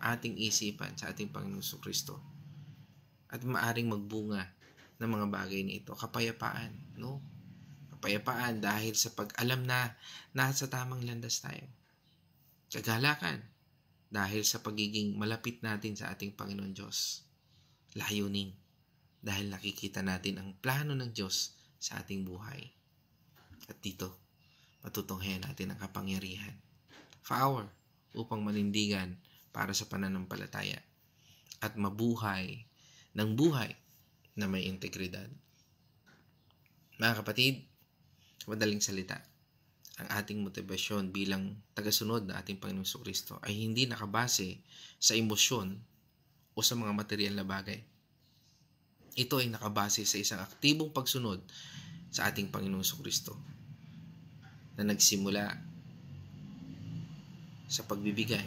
ating isipan sa ating Panginoon Kristo. At maaring magbunga ng mga bagay na ito. Kapayapaan, Kapayapaan dahil sa pag-alam na nasa tamang landas tayo. Kagalakan dahil sa pagiging malapit natin sa ating Panginoon Diyos. Layunin dahil nakikita natin ang plano ng Diyos sa ating buhay. At dito, matutunghayan natin ang kapangyarihan. Power upang manindigan para sa pananampalataya. At mabuhay ng buhay na may integridad. Mga kapatid, madaling salita, ang ating motibasyon bilang tagasunod ng ating Panginoong Kristo ay hindi nakabase sa emosyon o sa mga material na bagay. Ito ay nakabase sa isang aktibong pagsunod sa ating Panginoong Kristo na nagsimula sa pagbibigay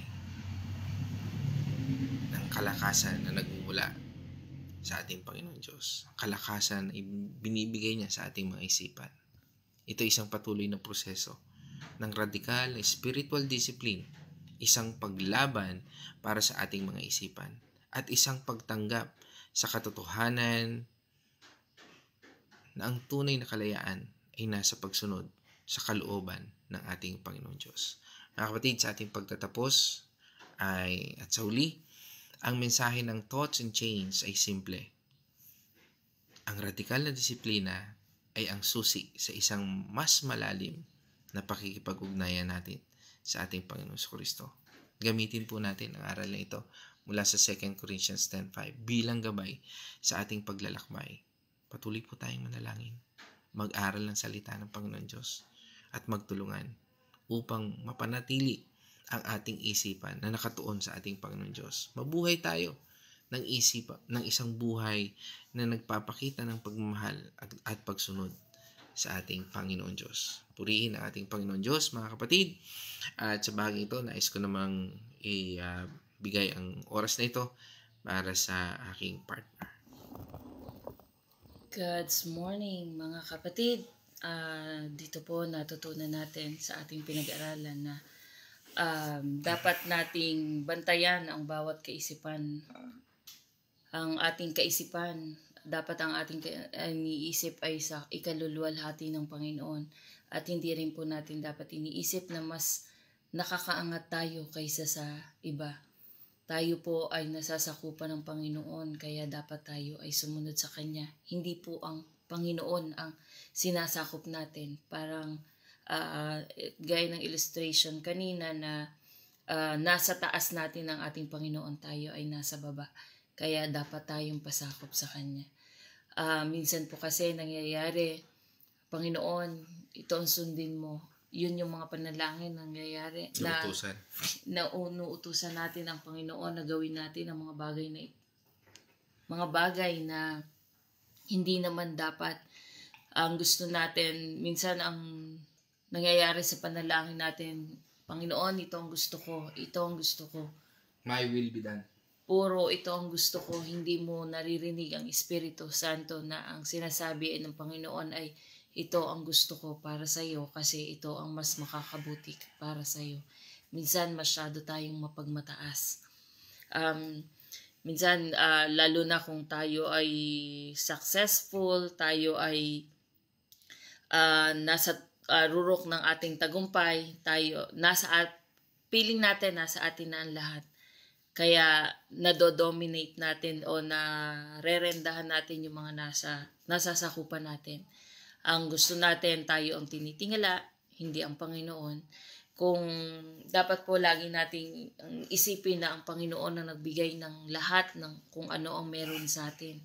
ng kalakasan na nagmumula sa ating Panginoon Diyos. Ang kalakasan ay binibigay niya sa ating mga isipan. Ito isang patuloy na proseso ng radikal na spiritual discipline, isang paglaban para sa ating mga isipan, at isang pagtanggap sa katotohanan na ang tunay na kalayaan ay nasa pagsunod sa kalooban ng ating Panginoon Diyos. Mga kapatid, sa ating pagtatapos at sa huli, ang mensahe ng Thoughts and Chains ay simple. Ang radikal na disiplina ay ang susi sa isang mas malalim na pakikipag-ugnayan natin sa ating Panginoon Kristo. Gamitin po natin ang aral na ito mula sa 2 Corinthians 10:5 bilang gabay sa ating paglalakbay. Patuloy po tayong manalangin, mag-aral ng salita ng Panginoon Diyos at magtulungan upang mapanatili ang ating isipan na nakatuon sa ating Panginoon Diyos. Mabuhay tayo ng isang buhay na nagpapakita ng pagmamahal at pagsunod sa ating Panginoon Diyos. Purihin ang ating Panginoon Diyos, mga kapatid. At sa bahaging ito, nais ko namang ibigay ang oras na ito para sa aking partner. God's morning, mga kapatid. Dito po natutunan natin sa ating pinag-aralan na dapat nating bantayan ang bawat kaisipan. Ang ating kaisipan dapat ang ating iniisip ay sa ikaluluwalhati ng Panginoon. At hindi rin po natin dapat iniisip na mas nakakaangat tayo kaysa sa iba. Tayo po ay nasasakupan ng Panginoon, kaya dapat tayo ay sumunod sa Kanya. Hindi po ang Panginoon ang sinasakop natin. Parang gaya ng illustration kanina na nasa taas natin ang ating Panginoon, tayo ay nasa baba. Kaya dapat tayong pasakop sa Kanya. Minsan po kasi nangyayari, Panginoon, ito ang sundin mo. Yun yung mga panalangin nangyayari. Na utusan natin ang Panginoon na gawin natin ang mga bagay na hindi naman dapat. Ang gusto natin, minsan ang nangyayari sa panalangin natin, Panginoon, ito ang gusto ko, ito ang gusto ko. My will be done. Puro ito ang gusto ko, hindi mo naririnig ang Espiritu Santo na ang sinasabi ng Panginoon ay ito ang gusto ko para sa iyo kasi ito ang mas makakabuti para sa iyo. Minsan masyado tayong mapagmataas. Minsan lalo na kung tayo ay successful, tayo ay nasa rurok ng ating tagumpay, tayo feeling natin nasa atin na ang lahat. Kaya nadodominate natin o narerendahan natin yung mga nasasakupan natin. Ang gusto natin, tayo ang tinitingala, hindi ang Panginoon. Kung dapat po lagi nating isipin na ang Panginoon ang nagbigay ng lahat ng kung ano ang meron sa atin.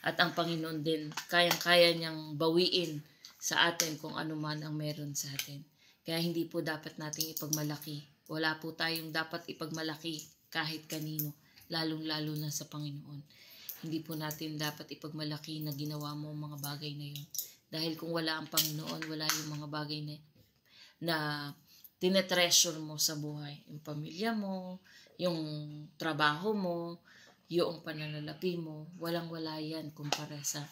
At ang Panginoon din, kayang-kaya niyang bawiin sa atin kung ano man ang meron sa atin. Kaya hindi po dapat nating ipagmalaki. Wala po tayong dapat ipagmalaki kahit kanino, lalong-lalo na sa Panginoon. Hindi po natin dapat ipagmalaki na ginawa mo ang mga bagay na yun. Dahil kung wala ang Panginoon, wala yung mga bagay na tinetreasure mo sa buhay. Yung pamilya mo, yung trabaho mo, yung pananalapi mo, walang-wala yan kumpara sa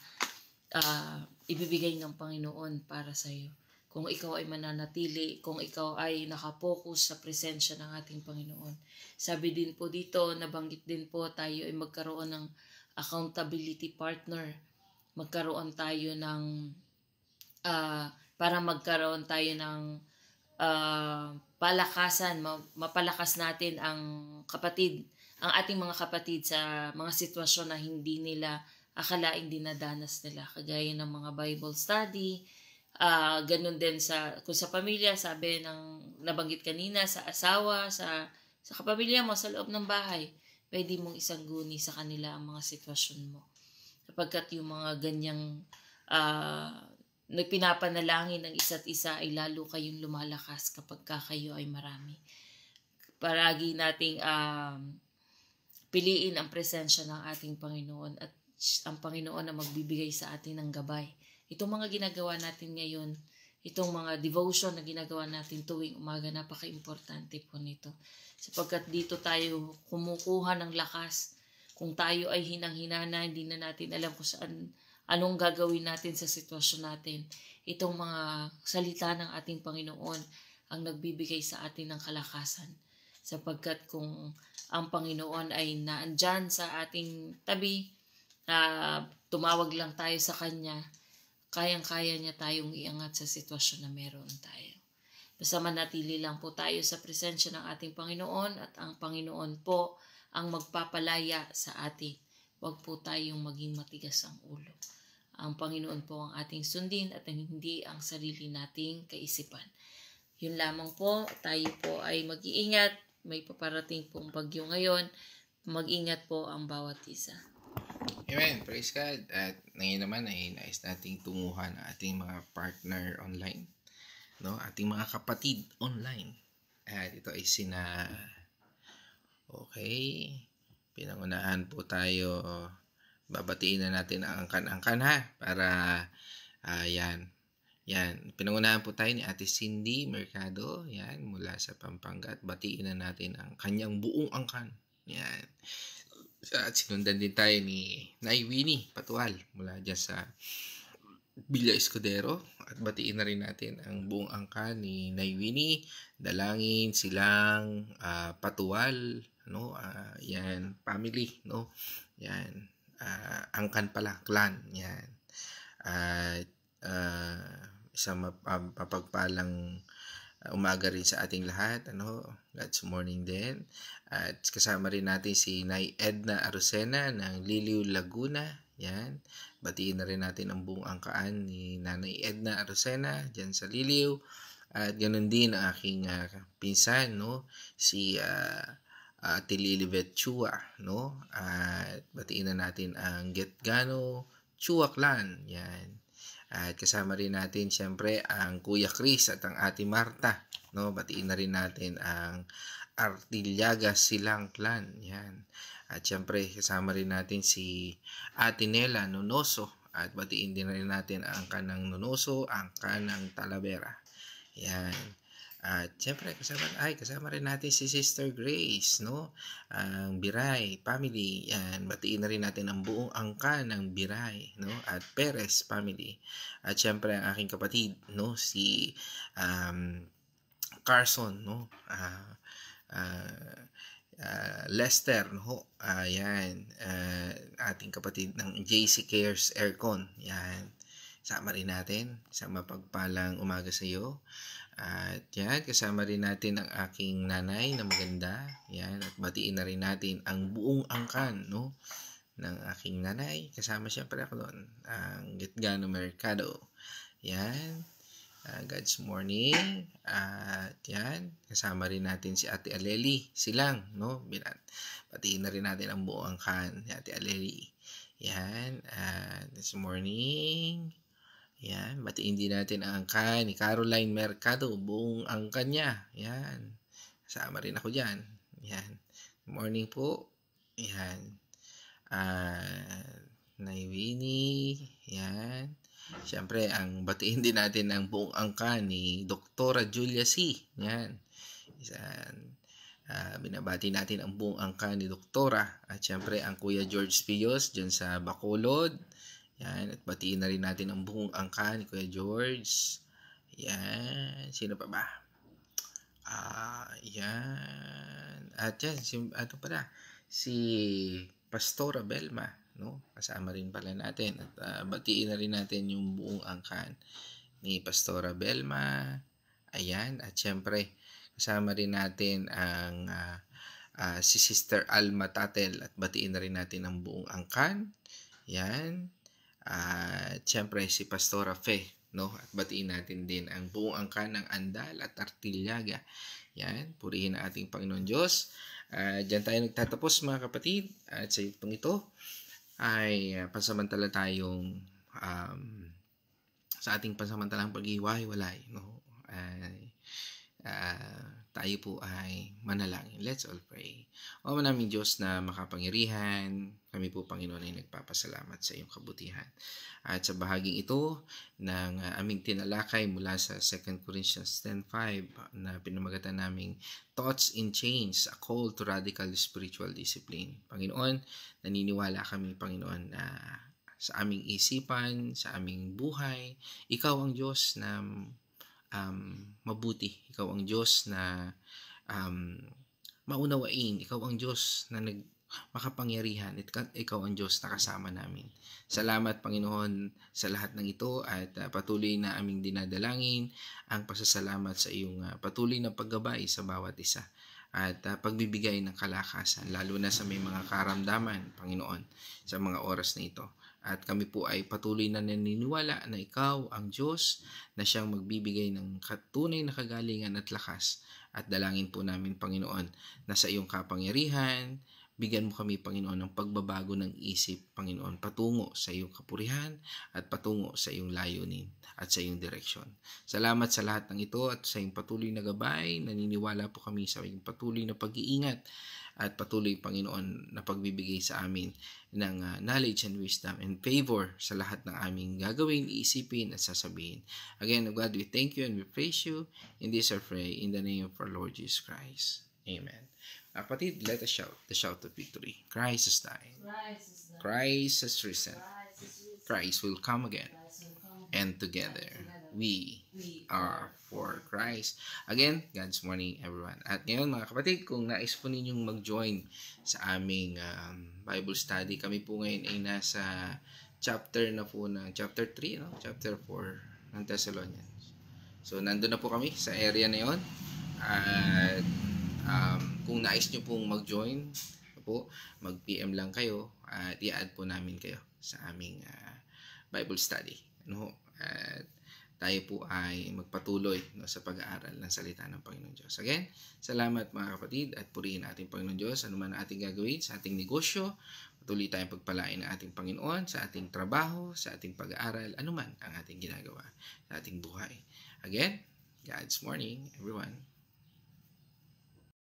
ibibigay ng Panginoon para sa iyo. Kung ikaw ay mananatili, kung ikaw ay nakapokus sa presensya ng ating Panginoon. Sabi din po dito, nabanggit din po, tayo ay magkaroon ng accountability partner. Magkaroon tayo ng, para magkaroon tayo ng palakasan, mapalakas natin ang ating mga kapatid sa mga sitwasyon na hindi nila akalaing dinadanas nila. Kagaya ng mga Bible study, ganun din kung sa pamilya, sabi ng nabanggit kanina, sa asawa, sa kapamilya mo, sa loob ng bahay, pwede mong isangguni sa kanila ang mga sitwasyon mo. Sapagkat yung mga ganyang nagpinapanalangin ng isa't isa ay lalo kayong lumalakas kapag kayo ay marami. Paragi nating piliin ang presensya ng ating Panginoon at ang Panginoon na magbibigay sa atin ng gabay. Itong mga ginagawa natin ngayon, itong mga devotion na ginagawa natin tuwing umaga, napaka-importante po nito. Sapagkat dito tayo kumukuha ng lakas. Kung tayo ay hinang-hina na, hindi na natin alam kung anong gagawin natin sa sitwasyon natin. Itong mga salita ng ating Panginoon ang nagbibigay sa atin ng kalakasan. Sapagkat kung ang Panginoon ay naandyan sa ating tabi, tumawag lang tayo sa Kanya, kayang-kaya niya tayong iangat sa sitwasyon na meron tayo. Basta manatili lang po tayo sa presensya ng ating Panginoon at ang Panginoon po ang magpapalaya sa atin. Huwag po tayong maging matigas ang ulo. Ang Panginoon po ang ating sundin at hindi ang sarili nating kaisipan. Yun lamang po, tayo po ay mag-iingat. May paparating pong bagyo ngayon. Mag-ingat po ang bawat isa. Amen. Praise God. At ngayon naman ay nais nating tunguhan ang ating mga partner online. No? Ating mga kapatid online. At ito ay pinangunahan po tayo. Babatiin na natin ang angkan-angkan ha. Para, yan. Pinangunahan po tayo ni Ate Cindy Mercado. Yan. Mula sa Pampanga. At batiin na natin ang kanyang buong angkan. Yan. At sinundan din tayo ni Nay Winnie Patual mula dyan sa Villa Escudero. At batiin na rin natin ang buong angkan ni Nay Winnie, Dalangin, Silang, Patual, no? Yan, family, no? Yan. angkan pala, clan. Yan. At isang mapagpalang umaga rin sa ating lahat. God's morning din. At kasama rin natin si Nay Edna Arocena ng Liliw, Laguna. Yan. Batiin na rin natin ang buong angkaan ni Nanay Edna Arocena dyan sa Liliw. At ganoon din ang aking pinsan, si Ate Lilibet Chua, At batiin na natin ang Getgano Chua Clan. Yan. At kasama rin natin siyempre ang Kuya Chris at ang Ate Marta, Batiin na rin natin ang Artillaga Silang Clan. Yan. At siyempre kasama rin natin si Ate Nela Nonoso at batiin din rin natin ang kanang Nonoso, ang kanang Talavera. Yan. At siyempre kasama rin natin si Sister Grace, ang Biray family. Yan, batiin na rin natin ang buong angkan ng Biray, at Perez family. At siyempre ang aking kapatid, si Carson, Lester, ayan, ating kapatid ng JC Cares Aircon. Yan. Sama rin natin sa mapagpalang umaga sa iyo. At yan, kasama rin natin ang aking nanay na maganda. Yan, at batiin na rin natin ang buong angkan, ng aking nanay. Kasama siyempre ako doon, ang Getgano Mercado. Yan, God's morning. At yan, kasama rin natin si Ate Aleli Silang, batiin na rin natin ang buong angkan ni Ate Aleli. Yan, this morning. Yan, batiin din natin ang angkan ni Caroline Mercado, buong angkan niya. Yan, kasama rin ako dyan. Yan, good morning po. Yan, Nay Winnie. Yan, siyempre ang batiin din natin ang buong angkan ni Doktora Julia C. Yan, binabati natin ang buong angkan ni Doktora. At siyempre ang Kuya George Pios dyan sa Bacolod. Yan, at batiin na rin natin ang buong angkan ni Kuya George. Yan, sino pa ba? Yan. At yan, si Pastora Belma, kasama rin pala natin. At batiin na rin natin yung buong angkan ni Pastora Belma. Ayan, at syempre, kasama rin natin ang si Sister Alma Tatel at batiin na rin natin ang buong angkan. Yan. At syempre si Pastora Fe, at batiin natin din ang buong angkan ng Andal at Artillaga. Yan, purihin ang ating Panginoon Diyos. Diyan tayo nagtatapos mga kapatid. At sa itong ito ay pansamantala tayong sa ating pansamantalang paghiwa-hiwalay, tayo po ay manalangin. Let's all pray. O manaming Diyos na makapangyarihan, kami po Panginoon ay nagpapasalamat sa iyong kabutihan. At sa bahaging ito ng aming tinalakay mula sa 2 Corinthians 10:5 na pinamagatan naming Thoughts in Chains, a Call to Radical Spiritual Discipline. Panginoon, naniniwala kami Panginoon na sa aming isipan, sa aming buhay, ikaw ang Diyos na mabuti. Ikaw ang Diyos na maunawain. Ikaw ang Diyos na makapangyarihan. Ikaw ang Diyos na kasama namin. Salamat Panginoon sa lahat ng ito at patuloy na aming dinadalangin ang pasasalamat sa iyong patuloy na paggabay sa bawat isa at pagbibigay ng kalakasan lalo na sa may mga karamdaman Panginoon sa mga oras na ito. At kami po ay patuloy na naniniwala na ikaw ang Diyos na siyang magbibigay ng tunay na kagalingan at lakas. At dalangin po namin, Panginoon, na sa iyong kapangyarihan, bigyan mo kami, Panginoon, ng pagbabago ng isip, Panginoon, patungo sa iyong kapurihan at patungo sa iyong layunin at sa iyong direksyon. Salamat sa lahat ng ito at sa iyong patuloy na gabay. Naniniwala po kami sa iyong patuloy na pag-iingat at patuloy, Panginoon, na pagbibigay sa amin ng knowledge and wisdom and favor sa lahat ng aming gagawin, iisipin at sasabihin. Again, God, we thank you and we praise you. In this I pray, in the name of our Lord Jesus Christ. Amen. Kapatid, let us shout the shout of victory. Christ is dying. Christ has risen. Christ will come again. And together we are for Christ. Again, God's morning everyone. At ngayon mga kapatid, kung nais po ninyong mag-join sa aming Bible study, kami po ngayon ay nasa chapter 3, no? Chapter 4 ng Thessalonians. So, nandun na po kami sa area na yon. At kung nais nyo pong mag-join, mag-PM lang kayo at i-add po namin kayo sa aming Bible study. At tayo po ay magpatuloy sa pag-aaral ng salita ng Panginoon Diyos. Again, salamat mga kapatid at purihin ating Panginoon Diyos. Ano man ang ating gagawin sa ating negosyo, patuloy tayong pagpalain ng ating Panginoon sa ating trabaho, sa ating pag-aaral, ano man ang ating ginagawa sa ating buhay. Again, God's morning, everyone.